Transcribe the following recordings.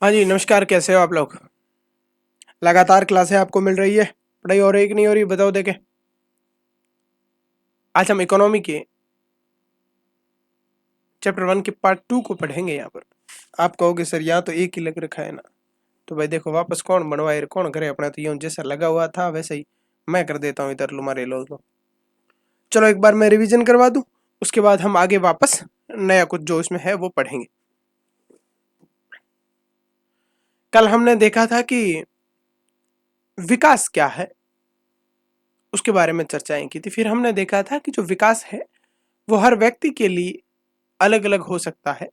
हाँ जी, नमस्कार। कैसे हो आप लोग? लगातार क्लासें आपको मिल रही है? पढ़ाई हो रही कि नहीं हो रही, बताओ देखे। आज हम इकोनॉमी के चैप्टर 1 के पार्ट 2 को पढ़ेंगे। यहाँ पर आप कहोगे सर यहाँ तो एक ही लग रखा है ना। तो भाई देखो, वापस कौन बनवाए कौन करे अपना, तो यूं जैसा लगा हुआ था वैसे ही मैं कर देता हूँ। इधर लुमारे लो तो चलो एक बार मैं रिवीजन करवा दूँ, उसके बाद हम आगे वापस नया कुछ जो इसमें है वो पढ़ेंगे। कल हमने देखा था कि विकास क्या है, उसके बारे में चर्चाएं की थी। फिर हमने देखा था कि जो विकास है वो हर व्यक्ति के लिए अलग अलग हो सकता है।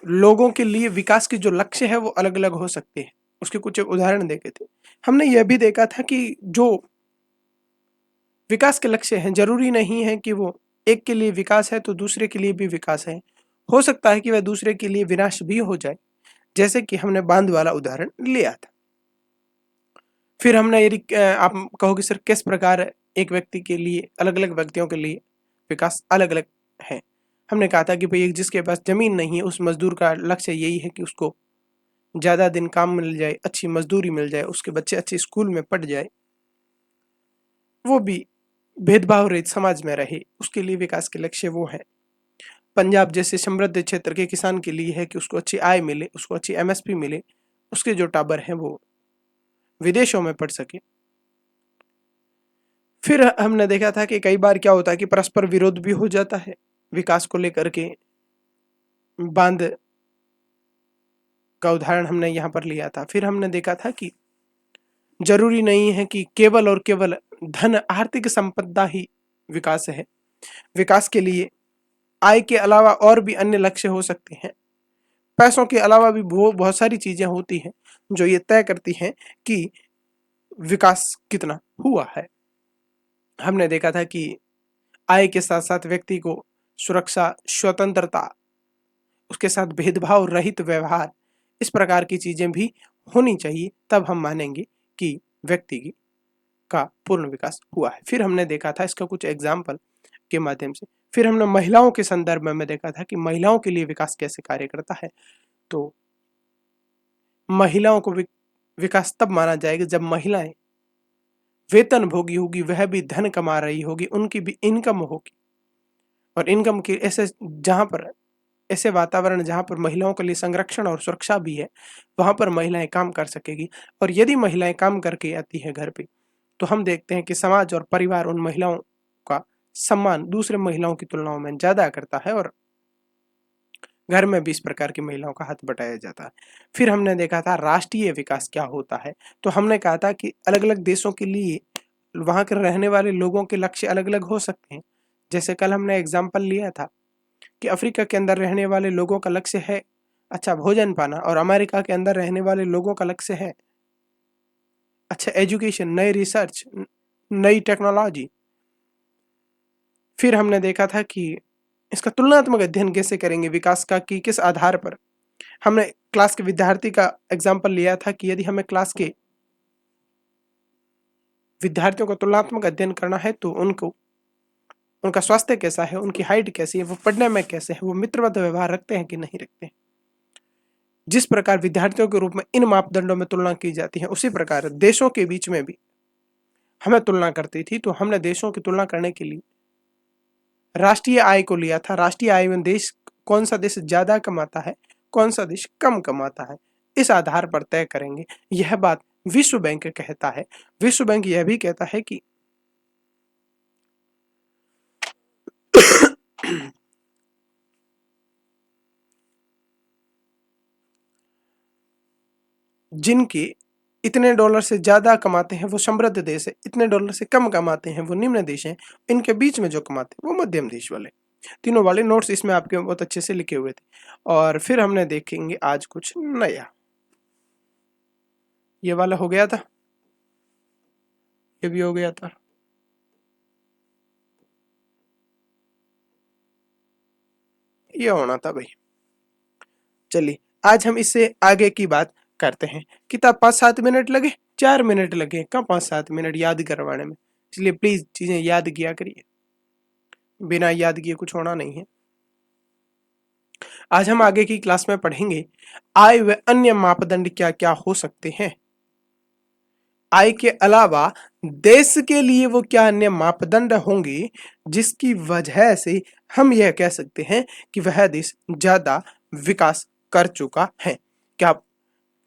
लोगों के लिए विकास के जो लक्ष्य है वो अलग अलग हो सकते हैं। उसके कुछ उदाहरण देखे थे। हमने यह भी देखा था कि जो विकास के लक्ष्य हैं जरूरी नहीं है कि वो एक के लिए विकास है तो दूसरे के लिए भी विकास है। हो सकता है कि वह दूसरे के लिए विनाश भी हो जाए, जैसे कि हमने बांध वाला उदाहरण लिया था। फिर हमने यदि आप कहोगे सर किस प्रकार एक व्यक्ति के लिए, अलग अलग व्यक्तियों के लिए विकास अलग अलग है। हमने कहा था कि भाई एक जिसके पास जमीन नहीं है उस मजदूर का लक्ष्य यही है कि उसको ज़्यादा दिन काम मिल जाए, अच्छी मजदूरी मिल जाए, उसके बच्चे अच्छे स्कूल में पढ़ जाए, वो भी भेदभाव रहित समाज में रहे, उसके लिए विकास के लक्ष्य वो है। पंजाब जैसे समृद्ध क्षेत्र के किसान के लिए है कि उसको अच्छी आय मिले, उसको अच्छी एमएसपी मिले, उसके जो टाबर हैं वो विदेशों में पढ़ सके। फिर हमने देखा था कि कई बार क्या होता है कि परस्पर विरोध भी हो जाता है विकास को लेकर के। बांध का उदाहरण हमने यहाँ पर लिया था। फिर हमने देखा था कि जरूरी नहीं है कि केवल और केवल धन, आर्थिक संपदा ही विकास है। विकास के लिए आय के अलावा और भी अन्य लक्ष्य हो सकते हैं। पैसों के अलावा भी बहुत सारी चीजें होती हैं जो ये तय करती हैं कि विकास कितना हुआ है। हमने देखा था कि आय के साथ साथ व्यक्ति को सुरक्षा, स्वतंत्रता, उसके साथ भेदभाव रहित व्यवहार, इस प्रकार की चीजें भी होनी चाहिए, तब हम मानेंगे कि व्यक्ति की का पूर्ण विकास हुआ है। फिर हमने देखा था इसका कुछ एग्जाम्पल के माध्यम से। फिर हमने महिलाओं के संदर्भ में देखा था कि महिलाओं के लिए विकास कैसे कार्य करता है। तो महिलाओं को विकास तब माना जाएगा जब महिलाएं वेतन भोगी होगी, वह भी धन कमा रही होगी, उनकी भी इनकम होगी, और इनकम के ऐसे जहां पर ऐसे वातावरण जहां पर महिलाओं के लिए संरक्षण और सुरक्षा भी है, वहां पर महिलाएं काम कर सकेगी। और यदि महिलाएं काम करके आती है घर पे, तो हम देखते हैं कि समाज और परिवार उन महिलाओं का सम्मान दूसरे महिलाओं की तुलनाओं में ज्यादा करता है, और घर में भी इस प्रकार की महिलाओं का हाथ बटाया जाता है। फिर हमने देखा था राष्ट्रीय विकास क्या होता है। तो हमने कहा था कि अलग अलग देशों के लिए वहां के रहने वाले लोगों के लक्ष्य अलग अलग हो सकते हैं। जैसे कल हमने एग्जाम्पल लिया था कि अफ्रीका के अंदर रहने वाले लोगों का लक्ष्य है अच्छा भोजन पाना, और अमेरिका के अंदर रहने वाले लोगों का लक्ष्य है अच्छा एजुकेशन, नई रिसर्च, नई टेक्नोलॉजी। फिर हमने देखा था कि इसका तुलनात्मक अध्ययन कैसे करेंगे विकास का, कि किस आधार पर। हमने क्लास के विद्यार्थी का एग्जाम्पल लिया था कि यदि हमें क्लास के विद्यार्थियों का तुलनात्मक अध्ययन करना है तो उनको उनका स्वास्थ्य कैसा है, उनकी हाइट कैसी है, वो पढ़ने में कैसे है, वो मित्रवत व्यवहार रखते हैं कि नहीं रखते हैं। जिस प्रकार विद्यार्थियों के रूप में इन मापदंडों में तुलना की जाती है, उसी प्रकार देशों के बीच में भी हमें तुलना करती थी। तो हमने देशों की तुलना करने के लिए राष्ट्रीय आय को लिया था। राष्ट्रीय आय में देश, कौन सा देश ज्यादा कमाता है, कौन सा देश कम कमाता है, इस आधार पर तय करेंगे। यह बात विश्व बैंक कहता है। विश्व बैंक यह भी कहता है कि जिनके इतने डॉलर से ज्यादा कमाते हैं वो समृद्ध देश है, इतने डॉलर से कम कमाते हैं वो निम्न देश हैं, इनके बीच में जो कमाते हैं वो मध्यम देश वाले। तीनों वाले नोट्स इसमें आपके बहुत अच्छे से लिखे हुए थे। और फिर हमने देखेंगे आज कुछ नया। ये वाला हो गया था, ये भी हो गया था, ये होना था भाई। चलिए आज हम इससे आगे की बात करते हैं। किताब 5-7 मिनट लगे, 4 मिनट लगे, कहाँ 5-7 मिनट याद करवाने में। इसलिए प्लीज चीजें याद किया करिए, बिना याद किए कुछ होना नहीं है। आज हम आगे की क्लास में पढ़ेंगे आय व अन्य मापदंड क्या क्या हो सकते हैं। आय के अलावा देश के लिए वो क्या अन्य मापदंड होंगे जिसकी वजह से हम यह कह सकते हैं कि वह देश ज्यादा विकास कर चुका है। क्या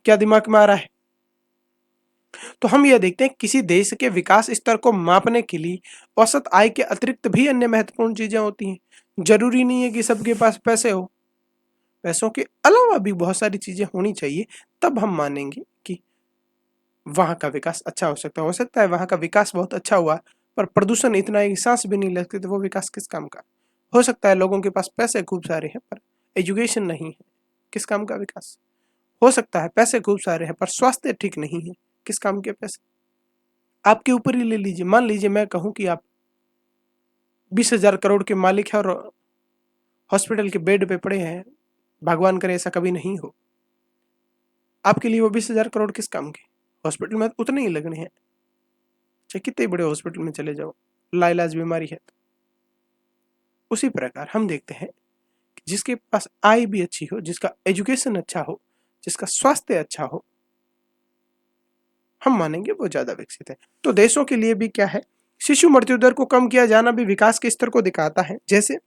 क्या दिमाग में आ रहा है? तो हम यह देखते हैं किसी देश के विकास स्तर को मापने के लिए औसत आय के अतिरिक्त भी अन्य महत्वपूर्ण चीजें होती हैं। जरूरी नहीं है कि सबके पास पैसे हो, पैसों के अलावा भी बहुत सारी चीजें होनी चाहिए, तब हम मानेंगे कि वहां का विकास अच्छा हो सकता है वहां का विकास बहुत अच्छा हुआ पर प्रदूषण इतना है कि सांस भी नहीं लगती, तो वो विकास किस काम का? हो सकता है लोगों के पास पैसे खूब सारे हैं पर एजुकेशन नहीं है, किस काम का विकास? हो सकता है पैसे खूब सारे हैं पर स्वास्थ्य ठीक नहीं है, किस काम के पैसे? आपके ऊपर ही ले लीजिए, मान लीजिए मैं कहूं कि आप 20,000 करोड़ के मालिक हैं और हॉस्पिटल के बेड पे पड़े हैं, भगवान करे ऐसा कभी नहीं हो, आपके लिए वो 20,000 करोड़ किस काम के? हॉस्पिटल में उतने ही लगने हैं, चाहे कितने बड़े हॉस्पिटल में चले जाओ, लाइलाज बीमारी है। उसी प्रकार हम देखते हैं कि जिसके पास आय भी अच्छी हो, जिसका एजुकेशन अच्छा हो, जिसका स्वास्थ्य अच्छा हो, हम मानेंगे वो ज्यादा विकसित है। तो देशों के लिए भी क्या है, शिशु मृत्यु दर को कम किया जाना भी विकास के स्तर को दिखाता है। जैसे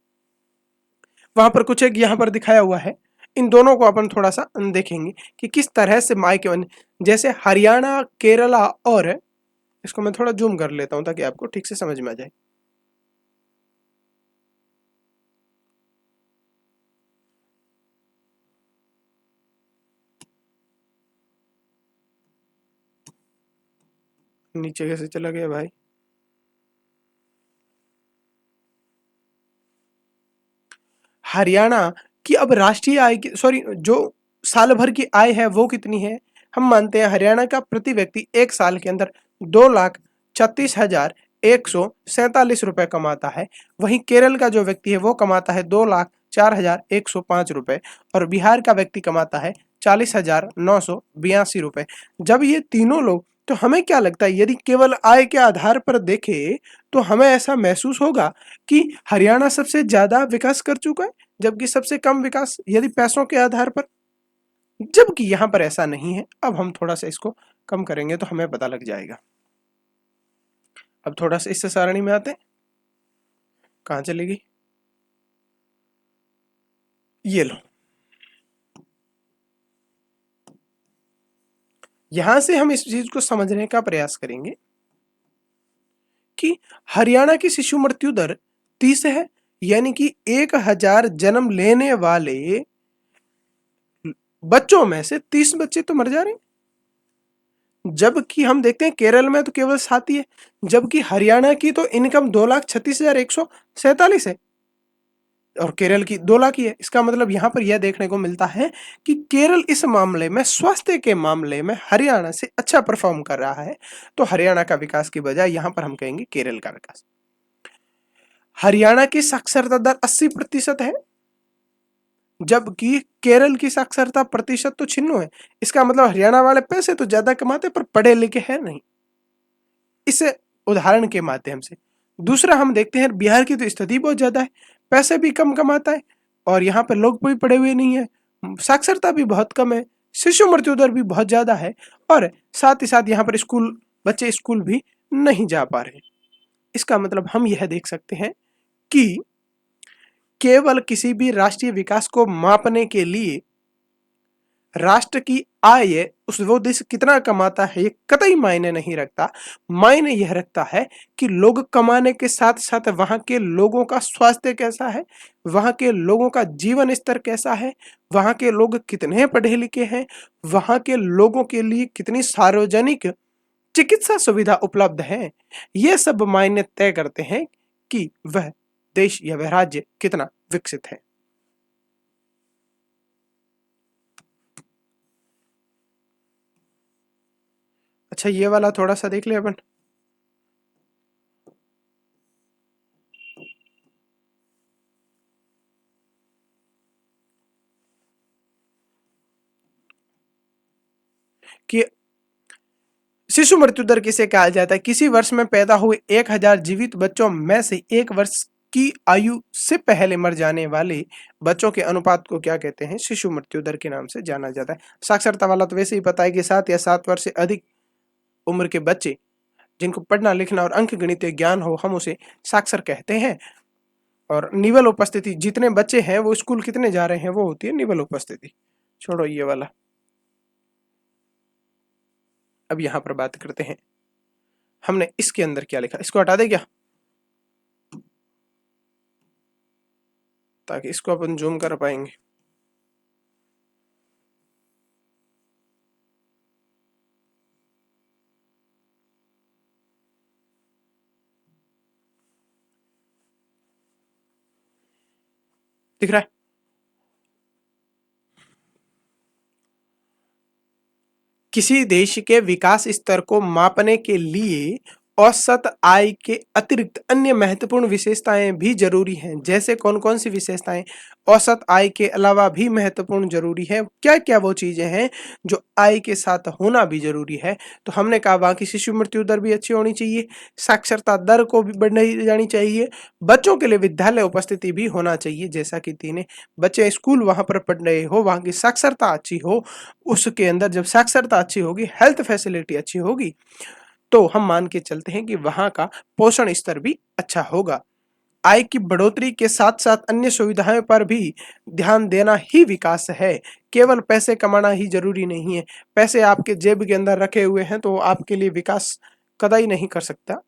वहां पर कुछ एक यहाँ पर दिखाया हुआ है, इन दोनों को अपन थोड़ा सा देखेंगे कि किस तरह से मायके बने। जैसे हरियाणा, केरला और इसको मैं थोड़ा जूम कर लेता हूं ताकि आपको ठीक से समझ में आ जाए। नीचे कैसे चला गया भाई? हरियाणा की अब राष्ट्रीय आय की, सॉरी, जो साल भर की आय है वो कितनी है? हम मानते हैं हरियाणा का प्रति व्यक्ति एक साल के अंदर 2,36,147 रुपए कमाता है। वहीं केरल का जो व्यक्ति है वो कमाता है 2,04,105 रुपए और बिहार का व्यक्ति कमाता है 40,982 रुपए। जब ये तीनों लोग, तो हमें क्या लगता है यदि केवल आय के आधार पर देखें तो हमें ऐसा महसूस होगा कि हरियाणा सबसे ज्यादा विकास कर चुका है जबकि सबसे कम विकास यदि पैसों के आधार पर, जबकि यहां पर ऐसा नहीं है। अब हम थोड़ा सा इसको कम करेंगे तो हमें पता लग जाएगा। अब थोड़ा सा इससे सारणी में आते हैं, कहां चलेगी? ये लो, यहां से हम इस चीज को समझने का प्रयास करेंगे कि हरियाणा की शिशु मृत्यु दर 30 है, यानी कि 1,000 जन्म लेने वाले बच्चों में से 30 बच्चे तो मर जा रहे हैं। जबकि हम देखते हैं केरल में तो केवल 7 ही है, जबकि हरियाणा की तो इनकम 2,36,147 है और केरल की 2 लाख ही है। इसका मतलब यहां पर यह देखने को मिलता है कि केरल इस मामले में, स्वास्थ्य के मामले में हरियाणा से अच्छा परफॉर्म कर रहा है। तो हरियाणा का विकास की बजाय यहां पर हम कहेंगे केरल का विकास। हरियाणा की साक्षरता दर 80% है, जबकि केरल की साक्षरता प्रतिशत तो 96 है। इसका मतलब हरियाणा वाले पैसे तो ज्यादा कमाते पर पढ़े लिखे हैं नहीं। इस उदाहरण के माध्यम से दूसरा हम देखते हैं बिहार की तो स्थिति बहुत ज्यादा है, पैसे भी कम कमाता है और यहाँ पर लोग भी पढ़े हुए नहीं है, साक्षरता भी बहुत कम है, शिशु मृत्यु दर भी बहुत ज्यादा है और साथ ही साथ यहाँ पर बच्चे स्कूल भी नहीं जा पा रहे। इसका मतलब हम यह देख सकते हैं कि केवल किसी भी राष्ट्रीय विकास को मापने के लिए राष्ट्र की आय, उस वो देश कितना कमाता है ये कतई मायने नहीं रखता। मायने यह रखता है कि लोग कमाने के साथ साथ वहां के लोगों का स्वास्थ्य कैसा है, वहां के लोगों का जीवन स्तर कैसा है, वहां के लोग कितने पढ़े लिखे हैं, वहां के लोगों के लिए कितनी सार्वजनिक चिकित्सा सुविधा उपलब्ध है। ये सब मायने तय करते हैं कि वह देश या वह राज्य कितना विकसित है। अच्छा, ये वाला थोड़ा सा देख ले अपन। कि शिशु मृत्यु दर किसे कहा जाता है? किसी वर्ष में पैदा हुए 1,000 जीवित बच्चों में से एक वर्ष की आयु से पहले मर जाने वाले बच्चों के अनुपात को क्या कहते हैं? शिशु मृत्यु दर के नाम से जाना जाता है। साक्षरता वाला तो वैसे ही पता है कि 7 या 7 वर्ष से अधिक उम्र के बच्चे जिनको पढ़ना लिखना और अंक गणितीय ज्ञान हो, हम उसे साक्षर कहते हैं। और निवल उपस्थिति, जितने बच्चे हैं वो स्कूल कितने जा रहे हैं, वो होती है निवल उपस्थिति। छोड़ो ये वाला, अब यहां पर बात करते हैं हमने इसके अंदर क्या लिखा। इसको हटा दे क्या, ताकि इसको अपन जूम कर पाएंगे। दिख रहा है? किसी देश के विकास स्तर को मापने के लिए औसत आय के अतिरिक्त अन्य महत्वपूर्ण विशेषताएं भी जरूरी हैं। जैसे कौन कौन सी विशेषताएं औसत आय के अलावा भी महत्वपूर्ण जरूरी है? क्या क्या वो चीजें हैं जो आय के साथ होना भी जरूरी है? तो हमने कहा वहां की शिशु मृत्यु दर भी अच्छी होनी चाहिए, साक्षरता दर को भी बढ़ाई जानी चाहिए, बच्चों के लिए विद्यालय उपस्थिति भी होना चाहिए, जैसा कि तीन बच्चे स्कूल वहां पर पढ़ रहे हो, वहां की साक्षरता अच्छी हो। उसके अंदर जब साक्षरता अच्छी होगी, हेल्थ फैसिलिटी अच्छी होगी, तो हम मान के चलते हैं कि वहां का पोषण स्तर भी अच्छा होगा। आय की बढ़ोतरी के साथ साथ अन्य सुविधाओं पर भी ध्यान देना ही विकास है। केवल पैसे कमाना ही जरूरी नहीं है। पैसे आपके जेब के अंदर रखे हुए हैं तो आपके लिए विकास कदाई नहीं कर सकता।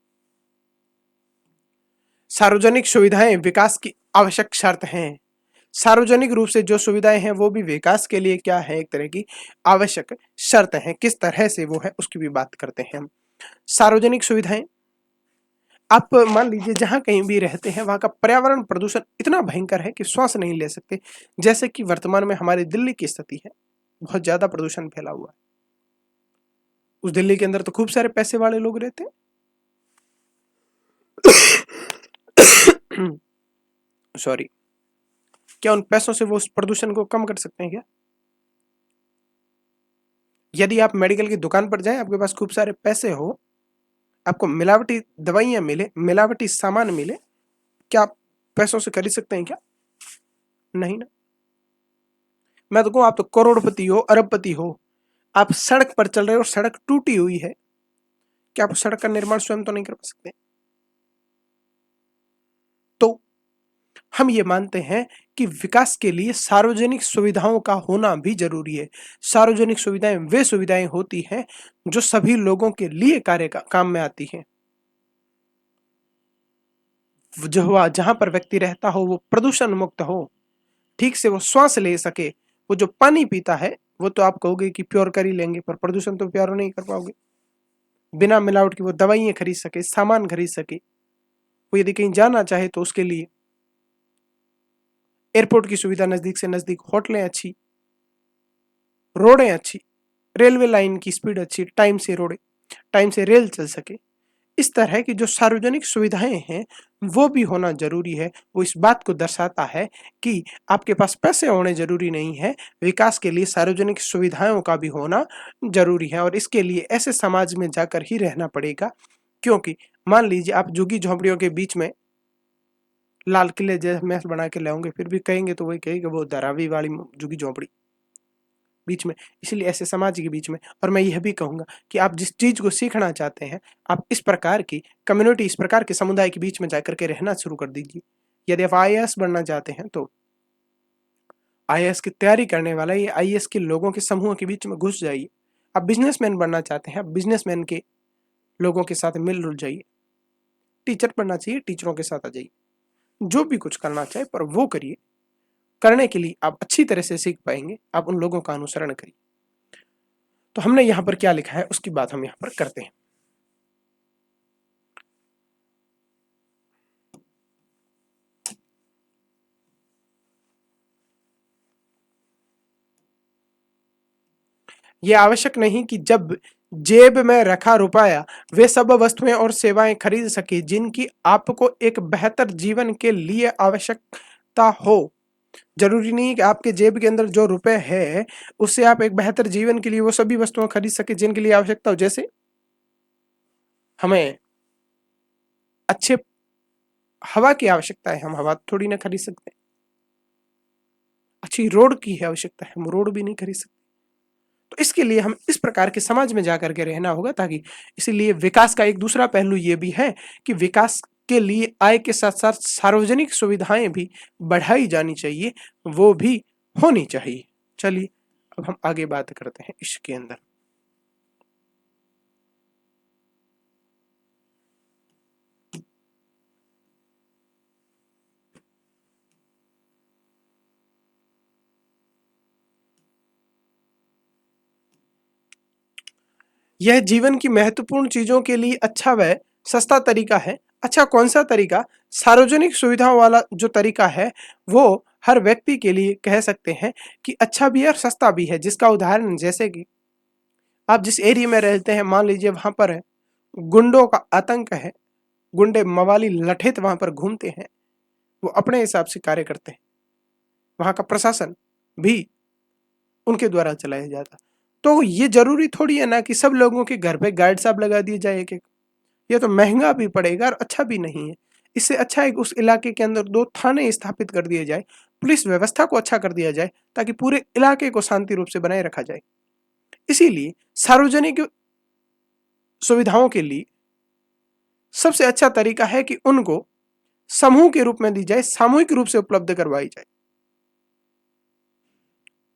सार्वजनिक सुविधाएं विकास की आवश्यक शर्त हैं। सार्वजनिक रूप से जो सुविधाएं हैं वो भी विकास के लिए क्या है, एक तरह की आवश्यक शर्त है। किस तरह से वो है उसकी भी बात करते हैं हम। सार्वजनिक सुविधाएं, आप मान लीजिए जहां कहीं भी रहते हैं वहां का पर्यावरण प्रदूषण इतना भयंकर है कि श्वास नहीं ले सकते। जैसे कि वर्तमान में हमारी दिल्ली की स्थिति है, बहुत ज्यादा प्रदूषण फैला हुआ है। उस दिल्ली के अंदर तो खूब सारे पैसे वाले लोग रहते हैं। सॉरी, क्या उन पैसों से वो उस प्रदूषण को कम कर सकते हैं क्या? यदि आप मेडिकल की दुकान पर जाएं, आपके पास खूब सारे पैसे हो, आपको मिलावटी दवाइयां मिले, मिलावटी सामान मिले, क्या आप पैसों से खरीद सकते हैं क्या? नहीं ना। मैं तो कहूं आप तो करोड़पति हो, अरबपति हो, आप सड़क पर चल रहे हो, सड़क टूटी हुई है, क्या आप सड़क का निर्माण स्वयं तो नहीं कर सकते? तो हम ये मानते हैं कि विकास के लिए सार्वजनिक सुविधाओं का होना भी जरूरी है। सार्वजनिक सुविधाएं वे सुविधाएं होती हैं जो सभी लोगों के लिए काम में आती हैं। जो जहां पर व्यक्ति रहता हो वो प्रदूषण मुक्त हो, ठीक से वो श्वास ले सके। वो जो पानी पीता है वो तो आप कहोगे कि प्योर कर ही लेंगे, पर प्रदूषण तो प्योर नहीं कर पाओगे। बिना मिलावट की वो दवाइयां खरीद सके, सामान खरीद सके। वो यदि कहीं जाना चाहे तो उसके लिए एयरपोर्ट की सुविधा नजदीक से नजदीक, होटलें अच्छी, रोडें अच्छी, रेलवे लाइन की स्पीड अच्छी, टाइम से रोडें, टाइम से रेल चल सके। इस तरह की जो सार्वजनिक सुविधाएं हैं वो भी होना जरूरी है। वो इस बात को दर्शाता है कि आपके पास पैसे होने जरूरी नहीं है, विकास के लिए सार्वजनिक सुविधाओं का भी होना जरूरी है। और इसके लिए ऐसे समाज में जाकर ही रहना पड़ेगा, क्योंकि मान लीजिए आप झुग्गी झोंपड़ियों के बीच में लाल किले जैसे महल बना के लाओगे, फिर भी कहेंगे तो वही कहेंगे वो धारावी वाली झुग्गी झोंपड़ी बीच में। इसलिए ऐसे समाज के बीच में, और मैं यह भी कहूंगा कि आप जिस चीज को सीखना चाहते हैं, आप इस प्रकार की कम्युनिटी, इस प्रकार के समुदाय के बीच में जाकर के रहना शुरू कर दीजिए। यदि आप आईएएस बनना चाहते हैं तो आईएएस की तैयारी करने वाला ये आईएएस के लोगों के समूह के बीच में घुस जाइए। आप बिजनेसमैन बनना चाहते हैं, आप बिजनेसमैन के लोगों के साथ मिलजुल जाइए। टीचर बनना चाहिए, टीचरों के साथ आ जाइए। जो भी कुछ करना चाहे पर वो करिए। करने के लिए आप अच्छी तरह से सीख पाएंगे, आप उन लोगों का अनुसरण करिए। तो हमने यहां पर क्या लिखा है उसकी बात हम यहां पर करते हैं। यह आवश्यक नहीं कि जब जेब में रखा रुपया वे सब वस्तुएं और सेवाएं खरीद सके जिनकी आपको एक बेहतर जीवन के लिए आवश्यकता हो। जरूरी नहीं कि आपके जेब के अंदर जो रुपए है उससे आप एक बेहतर जीवन के लिए वो सभी वस्तुएं खरीद सके जिनके लिए आवश्यकता हो। जैसे हमें अच्छे हवा की आवश्यकता है, हम हवा थोड़ी ना खरीद सकते। अच्छी रोड की है आवश्यकता है, हम रोड भी नहीं खरीद सकते। तो इसके लिए हम इस प्रकार के समाज में जाकर के रहना होगा, ताकि इसीलिए विकास का एक दूसरा पहलू ये भी है कि विकास के लिए आय के साथ साथ सार्वजनिक सुविधाएं भी बढ़ाई जानी चाहिए, वो भी होनी चाहिए। चलिए अब हम आगे बात करते हैं इसके अंदर। यह जीवन की महत्वपूर्ण चीजों के लिए अच्छा व सस्ता तरीका है। अच्छा कौन सा तरीका? सार्वजनिक सुविधाओं वाला जो तरीका है वो हर व्यक्ति के लिए कह सकते हैं कि अच्छा भी है और सस्ता भी है। जिसका उदाहरण जैसे कि आप जिस एरिया में रहते हैं, मान लीजिए वहां पर गुंडों का आतंक है, गुंडे मवाली लठेत वहां पर घूमते हैं, वो अपने हिसाब से कार्य करते हैं, वहां का प्रशासन भी उनके द्वारा चलाया जाता। तो ये जरूरी थोड़ी है ना कि सब लोगों के घर पे गार्ड साहब लगा दिए जाए एक एक। ये तो महंगा भी पड़ेगा और अच्छा भी नहीं है। इससे अच्छा है कि उस इलाके के अंदर 2 थाने स्थापित कर दिए जाए, पुलिस व्यवस्था को अच्छा कर दिया जाए, ताकि पूरे इलाके को शांति रूप से बनाए रखा जाए। इसीलिए सार्वजनिक सुविधाओं के लिए सबसे अच्छा तरीका है कि उनको समूह के रूप में दी जाए, सामूहिक रूप से उपलब्ध करवाई जाए।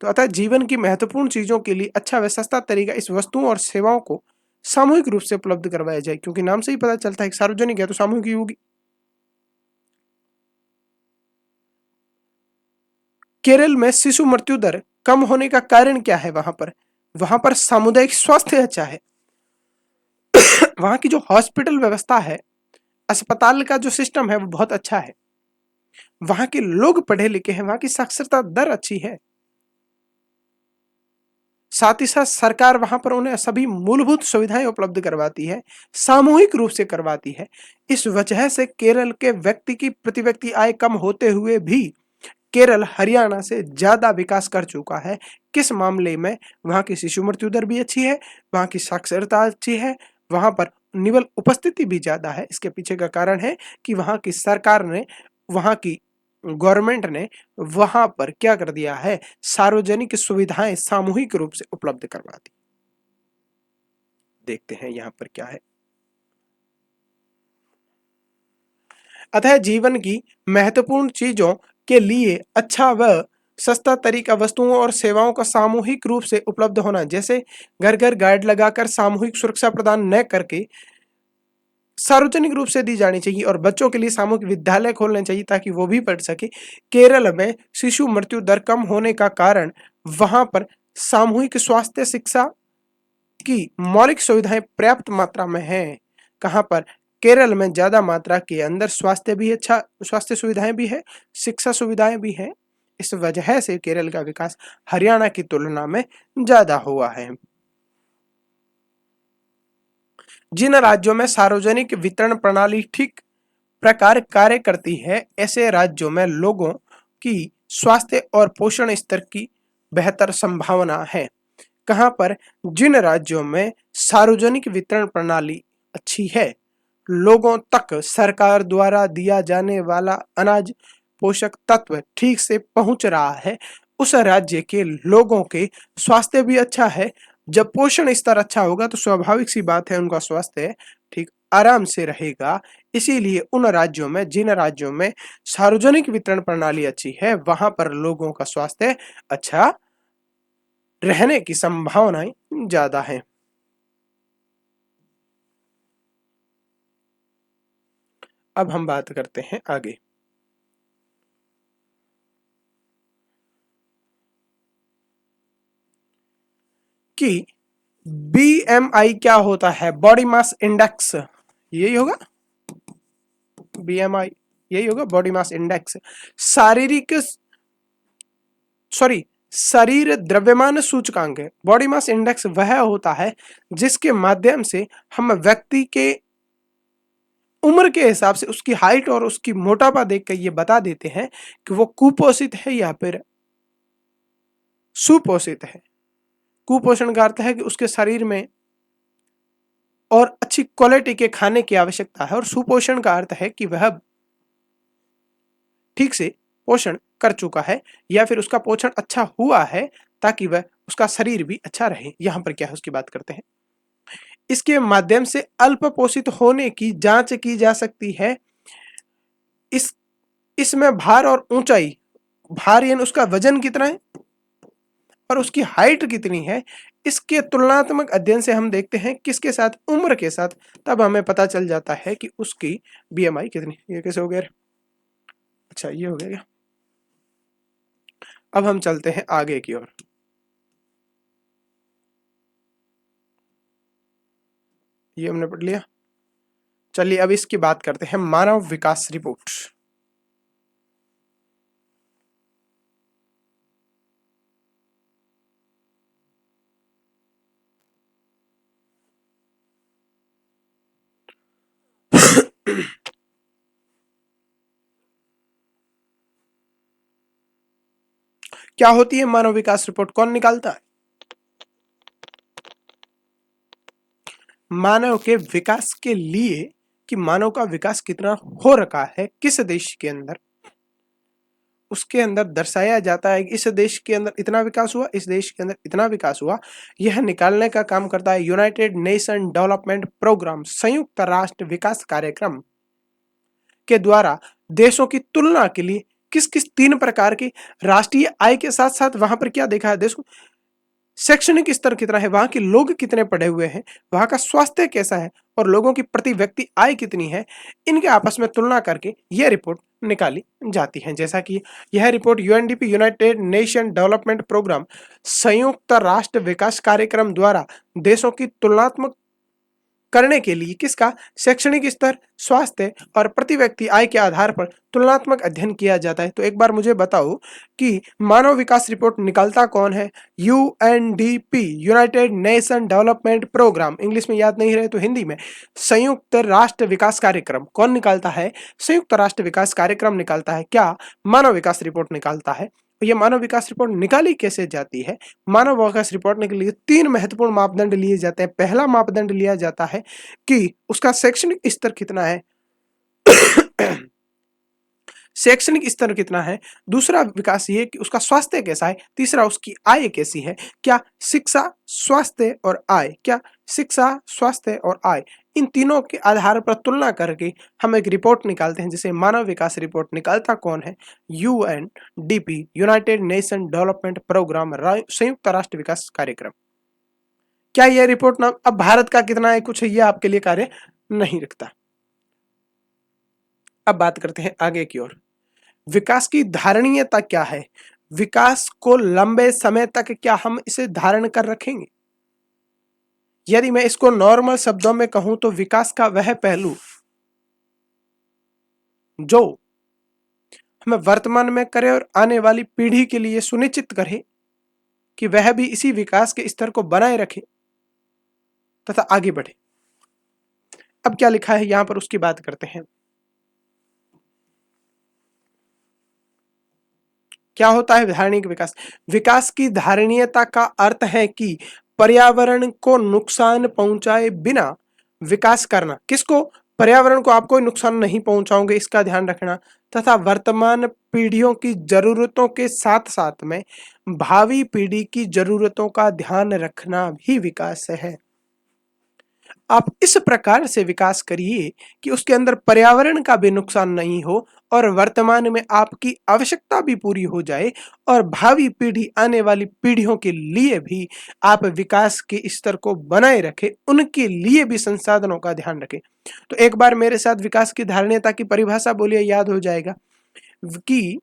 तो अतः जीवन की महत्वपूर्ण चीजों के लिए अच्छा व सस्ता तरीका इस वस्तुओं और सेवाओं को सामूहिक रूप से उपलब्ध करवाया जाए, क्योंकि नाम से ही पता चलता है कि सार्वजनिक है तो सामूहिक ही होगी। केरल में शिशु मृत्यु दर कम होने का कारण क्या है? वहां पर सामुदायिक स्वास्थ्य अच्छा है। वहां की जो हॉस्पिटल व्यवस्था है, अस्पताल का जो सिस्टम है वो बहुत अच्छा है। वहां के लोग पढ़े लिखे हैं, वहां की साक्षरता दर अच्छी है। साथ ही साथ सरकार वहां पर उन्हें सभी मूलभूत सुविधाएं उपलब्ध करवाती है, सामूहिक रूप से करवाती है। इस वजह से केरल के व्यक्ति की प्रति व्यक्ति आय कम होते हुए भी केरल हरियाणा से ज्यादा विकास कर चुका है। किस मामले में? वहां की शिशु मृत्यु दर भी अच्छी है, वहां की साक्षरता अच्छी है, वहां पर निवल उपस्थिति भी ज्यादा है। इसके पीछे का कारण है कि वहां की सरकार ने, वहां की गवर्नमेंट ने वहां पर क्या कर दिया है, सार्वजनिक सुविधाएं सामूहिक रूप से उपलब्ध करवा दी। देखते हैं यहां पर क्या है। अतः जीवन की महत्वपूर्ण चीजों के लिए अच्छा व सस्ता तरीका वस्तुओं और सेवाओं का सामूहिक रूप से उपलब्ध होना, जैसे घर घर गार्ड लगाकर सामूहिक सुरक्षा प्रदान न करके सार्वजनिक रूप से दी जानी चाहिए, और बच्चों के लिए सामूहिक विद्यालय खोलने चाहिए ताकि वो भी पढ़ सके। केरल में शिशु मृत्यु दर कम होने का कारण वहां पर सामूहिक स्वास्थ्य शिक्षा की मौलिक सुविधाएं पर्याप्त मात्रा में हैं। कहां पर? केरल में ज्यादा मात्रा के अंदर स्वास्थ्य सुविधाएं भी है, शिक्षा सुविधाएं भी हैं। इस वजह से केरल का विकास हरियाणा की तुलना में ज्यादा हुआ है। जिन राज्यों में सार्वजनिक वितरण प्रणाली ठीक प्रकार कार्य करती है, ऐसे राज्यों में लोगों की स्वास्थ्य और पोषण स्तर की बेहतर संभावना है। कहां पर? जिन राज्यों में सार्वजनिक वितरण प्रणाली अच्छी है, लोगों तक सरकार द्वारा दिया जाने वाला अनाज, पोषक तत्व ठीक से पहुंच रहा है, उस राज्य के लोगों के स्वास्थ्य भी अच्छा है। जब पोषण स्तर अच्छा होगा तो स्वाभाविक सी बात है उनका स्वास्थ्य ठीक आराम से रहेगा। इसीलिए उन राज्यों में, जिन राज्यों में सार्वजनिक वितरण प्रणाली अच्छी है, वहां पर लोगों का स्वास्थ्य अच्छा रहने की संभावनाएं ज्यादा हैं। अब हम बात करते हैं आगे कि बीएमआई क्या होता है। बॉडी मास इंडेक्स, यही होगा बीएमआई, यही होगा बॉडी मास इंडेक्स। शारीरिक सॉरी शरीर द्रव्यमान सूचकांक है। बॉडी मास इंडेक्स वह होता है जिसके माध्यम से हम व्यक्ति के उम्र के हिसाब से उसकी हाइट और उसकी मोटापा देखकर ये बता देते हैं कि वो कुपोषित है या फिर सुपोषित है। कुपोषण का अर्थ है कि उसके शरीर में और अच्छी क्वालिटी के खाने की आवश्यकता है, और सुपोषण का अर्थ है कि वह ठीक से पोषण कर चुका है या फिर उसका पोषण अच्छा हुआ है ताकि वह उसका शरीर भी अच्छा रहे। यहाँ पर क्या है उसकी बात करते हैं। इसके माध्यम से अल्प पोषित होने की जांच की जा सकती है। इसमें भार और ऊंचाई, भार यानी उसका वजन कितना है और उसकी हाइट कितनी है, इसके तुलनात्मक अध्ययन से हम देखते हैं किसके साथ, उम्र के साथ, तब हमें पता चल जाता है कि उसकी बीएमआई कितनी। ये कैसे हो गया? अच्छा ये हो गया क्या? अब हम चलते हैं आगे की ओर। ये हमने पढ़ लिया। चलिए अब इसकी बात करते हैं, मानव विकास रिपोर्ट। क्या होती है मानव विकास रिपोर्ट, कौन निकालता है? मानव के विकास के लिए कि मानव का विकास कितना हो रखा है किस देश के अंदर, उसके अंदर दर्शाया जाता है कि इस देश के अंदर इतना विकास हुआ, इस देश के अंदर इतना विकास हुआ। यह निकालने का काम करता है यूनाइटेड नेशन डेवलपमेंट प्रोग्राम, संयुक्त राष्ट्र विकास कार्यक्रम के द्वारा देशों की तुलना के लिए किस किस 3 प्रकार की राष्ट्रीय आय के साथ साथ वहां पर क्या देखा है, देश को शैक्षणिक स्तर कितना है, वहां के लोग कितने पढ़े हुए हैं, वहां का स्वास्थ्य कैसा है और लोगों की प्रति व्यक्ति आय कितनी है, इनके आपस में तुलना करके यह रिपोर्ट निकाली जाती है। जैसा कि यह report UNDP, United Nation Development Programme, संयुक्त राष्ट्र विकास कार्यक्रम द्वारा देशों की तुलनात्मक करने के लिए किसका शैक्षणिक स्तर, स्वास्थ्य और प्रति व्यक्ति आय के आधार पर तुलनात्मक अध्ययन किया जाता है। तो एक बार मुझे बताओ कि मानव विकास रिपोर्ट निकालता कौन है? UNDP, United Nation Development Programme, English में याद नहीं रहे तो हिंदी में संयुक्त राष्ट्र विकास कार्यक्रम। कौन निकालता है? संयुक्त राष्ट्र विकास कार्यक्रम निकालता है। क्या मानव विकास रिपोर्ट निकालता है। ये मानव विकास रिपोर्ट निकाली कैसे जाती है? मानव विकास रिपोर्ट के लिए 3 महत्वपूर्ण मापदंड लिए जाते हैं। पहला मापदंड लिया जाता है कि उसका शैक्षणिक स्तर कितना है, शैक्षणिक स्तर कितना है। दूसरा विकास ये कि उसका स्वास्थ्य कैसा है। तीसरा उसकी आय कैसी है। क्या शिक्षा, स्वास्थ्य और आय, क्या शिक्षा, स्वास्थ्य और आय, इन तीनों के आधार पर तुलना करके हम एक रिपोर्ट निकालते हैं जिसे मानव विकास रिपोर्ट। निकालता कौन है? UNDP, United Nation Development Programme, संयुक्त राष्ट्र विकास कार्यक्रम। क्या यह रिपोर्ट ना अब भारत का कितना है कुछ ये आपके लिए कार्य नहीं रखता। अब बात करते हैं आगे की ओर। विकास की धारणीयता क्या है? विकास को लंबे समय तक क्या हम इसे धारण कर रखेंगे? यदि मैं इसको नॉर्मल शब्दों में कहूं तो विकास का वह पहलू जो हमें वर्तमान में करे और आने वाली पीढ़ी के लिए सुनिश्चित करे कि वह भी इसी विकास के स्तर को बनाए रखे तथा आगे बढ़े। अब क्या लिखा है यहां पर उसकी बात करते हैं। क्या होता है धारणीय विकास? विकास की धारणीयता का अर्थ है कि पर्यावरण को नुकसान पहुंचाए बिना विकास करना। किसको? पर्यावरण को आप कोई नुकसान नहीं पहुंचाओगे इसका ध्यान रखना, तथा वर्तमान पीढ़ियों की जरूरतों के साथ साथ में भावी पीढ़ी की जरूरतों का ध्यान रखना भी विकास है। आप इस प्रकार से विकास करिए कि उसके अंदर पर्यावरण का भी नुकसान नहीं हो और वर्तमान में आपकी आवश्यकता भी पूरी हो जाए और भावी पीढ़ी, आने वाली पीढ़ियों के लिए भी आप विकास के स्तर को बनाए रखें, उनके लिए भी संसाधनों का ध्यान रखें। तो एक बार मेरे साथ विकास की धारणीयता की परिभाषा बोलिए, याद हो जाएगा कि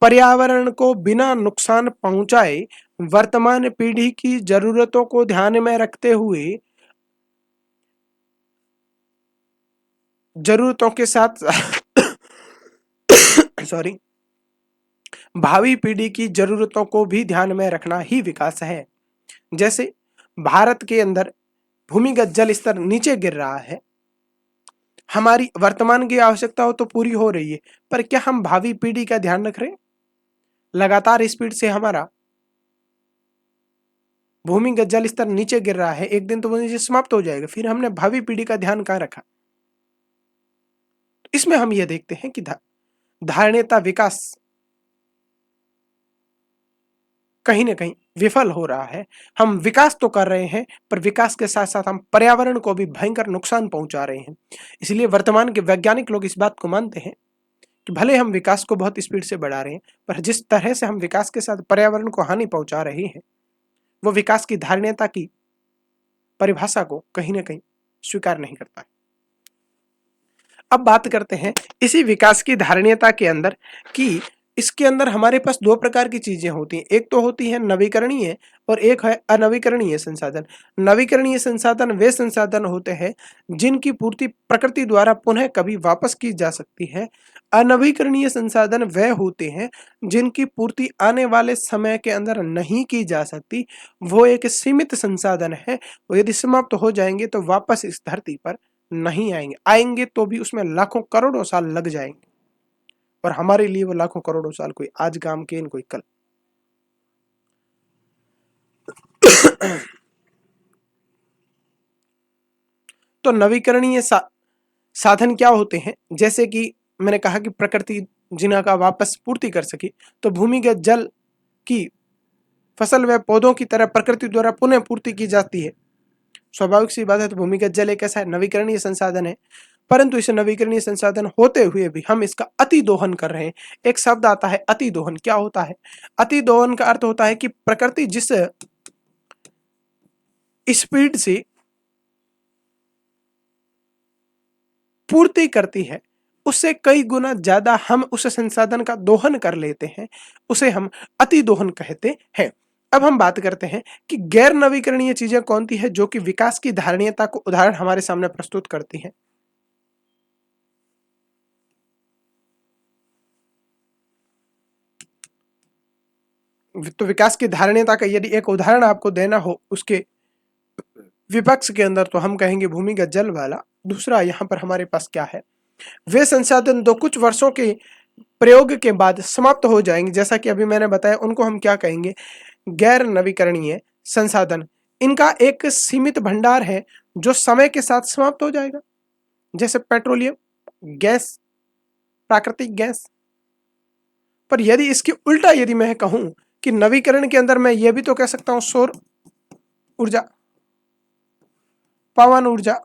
पर्यावरण को बिना नुकसान पहुंचाए वर्तमान पीढ़ी की जरूरतों को ध्यान में रखते हुए जरूरतों के साथ सॉरी, भावी पीढ़ी की जरूरतों को भी ध्यान में रखना ही विकास है। जैसे भारत के अंदर भूमिगत जल स्तर नीचे गिर रहा है, हमारी वर्तमान की आवश्यकताओं तो पूरी हो रही है, पर क्या हम भावी पीढ़ी का ध्यान रख रहे हैं? लगातार स्पीड से हमारा भूमिगत जल स्तर नीचे गिर रहा है, एक दिन तो वो नीचे समाप्त हो जाएगा, फिर हमने भावी पीढ़ी का ध्यान कहाँ रखा? इसमें हम यह देखते हैं कि धारणीयता विकास कहीं ना कहीं विफल हो रहा है। हम विकास तो कर रहे हैं, पर विकास के साथ साथ हम पर्यावरण को भी भयंकर नुकसान पहुंचा रहे हैं। इसलिए वर्तमान के वैज्ञानिक लोग इस बात को मानते हैं कि भले हम विकास को बहुत स्पीड से बढ़ा रहे हैं, पर जिस तरह से हम विकास के साथ पर्यावरण को हानि पहुंचा रहे हैं, वो विकास की धारणीयता की परिभाषा को कहीं ना कहीं स्वीकार नहीं करता है। अब बात करते हैं इसी विकास की धारणीयता के अंदर कि इसके अंदर हमारे पास दो प्रकार की चीजें होती हैं। एक तो होती है नवीकरणीय और एक है अनवीकरणीय संसाधन। नवीकरणीय संसाधन वे संसाधन होते हैं जिनकी पूर्ति प्रकृति द्वारा पुनः कभी वापस की जा सकती है। अनवीकरणीय संसाधन वह होते हैं जिनकी पूर्ति आने वाले समय के अंदर नहीं की जा सकती। वो एक सीमित संसाधन है, वो यदि समाप्त हो जाएंगे तो वापस इस धरती पर नहीं आएंगे, आएंगे तो भी उसमें लाखों करोड़ों साल लग जाएंगे, और हमारे लिए वो लाखों करोड़ों साल कोई आज काम के न कोई कल। तो नवीकरणीय साधन क्या होते हैं? जैसे कि मैंने कहा कि प्रकृति जिनका वापस पूर्ति कर सके, तो भूमिगत जल की फसल व पौधों की तरह प्रकृति द्वारा पुनः पूर्ति की जाती है। स्वाभाविक सी बात है, तो भूमिगत जल एक ऐसा नवीकरणीय संसाधन है, परंतु इसे नवीकरणीय संसाधन होते हुए भी हम इसका अति दोहन कर रहे हैं। एक शब्द आता है अति दोहन। क्या होता है अति दोहन? का अर्थ होता है कि प्रकृति जिस स्पीड से पूर्ति करती है उससे कई गुना ज्यादा हम उस संसाधन का दोहन कर लेते हैं, उसे हम अति दोहन कहते हैं। अब हम बात करते हैं कि गैर नवीकरणीय चीजें कौन सी है जो कि विकास की धारणीयता को उदाहरण हमारे सामने प्रस्तुत करती हैं। तो विकास की धारणीयता का यदि एक उदाहरण आपको देना हो उसके विपक्ष के अंदर, तो हम कहेंगे भूमिगत जल वाला। दूसरा यहाँ पर हमारे पास क्या है? वे संसाधन दो कुछ वर्षों के प्रयोग के बाद समाप्त हो जाएंगे। जैसा कि अभी मैंने बताया, उनको हम क्या कहेंगे? गैर नवीकरणीय संसाधन। इनका एक सीमित भंडार है जो समय के साथ समाप्त हो जाएगा, जैसे पेट्रोलियम, गैस, प्राकृतिक गैस। पर यदि इसकी उल्टा यदि मैं कहूं कि नवीकरण के अंदर मैं यह भी तो कह सकता हूं सौर ऊर्जा, पवन ऊर्जा,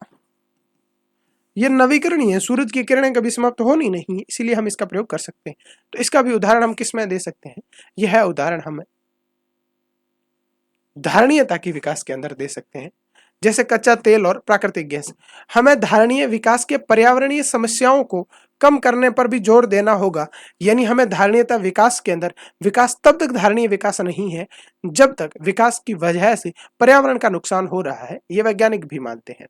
ये नवीकरणीय है। सूरज की किरणें कभी समाप्त होनी नहीं है, इसीलिए हम इसका प्रयोग कर सकते हैं। तो इसका भी उदाहरण हम किस में दे सकते हैं? यह है उदाहरण हम धारणीयता की विकास के अंदर दे सकते हैं। जैसे कच्चा तेल और प्राकृतिक गैस, हमें धारणीय विकास के पर्यावरणीय समस्याओं को कम करने पर भी जोर देना होगा। यानी हमें धारणीयता विकास के अंदर, विकास तब तक धारणीय विकास नहीं है जब तक विकास की वजह से पर्यावरण का नुकसान हो रहा है, ये वैज्ञानिक भी मानते हैं।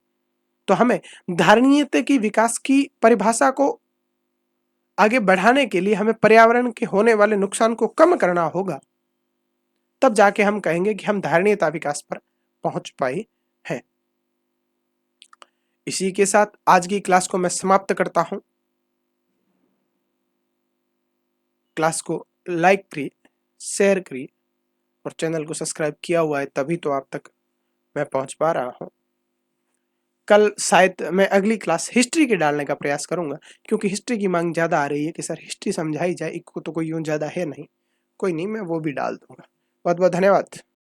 तो हमें धारणीयता की विकास की परिभाषा को आगे बढ़ाने के लिए हमें पर्यावरण के होने वाले नुकसान को कम करना होगा, तब जाके हम कहेंगे कि हम धारणीयता विकास पर पहुंच पाए हैं। इसी के साथ आज की क्लास को मैं समाप्त करता हूं। क्लास को लाइक करिए, शेयर करिए और चैनल को सब्सक्राइब किया हुआ है तभी तो आप तक मैं पहुंच पा रहा हूं। कल शायद मैं अगली क्लास हिस्ट्री के डालने का प्रयास करूंगा, क्योंकि हिस्ट्री की मांग ज़्यादा आ रही है कि सर हिस्ट्री समझाई जाए। इसको तो कोई यूं ज़्यादा है नहीं, कोई नहीं, मैं वो भी डाल दूंगा। बहुत बहुत धन्यवाद।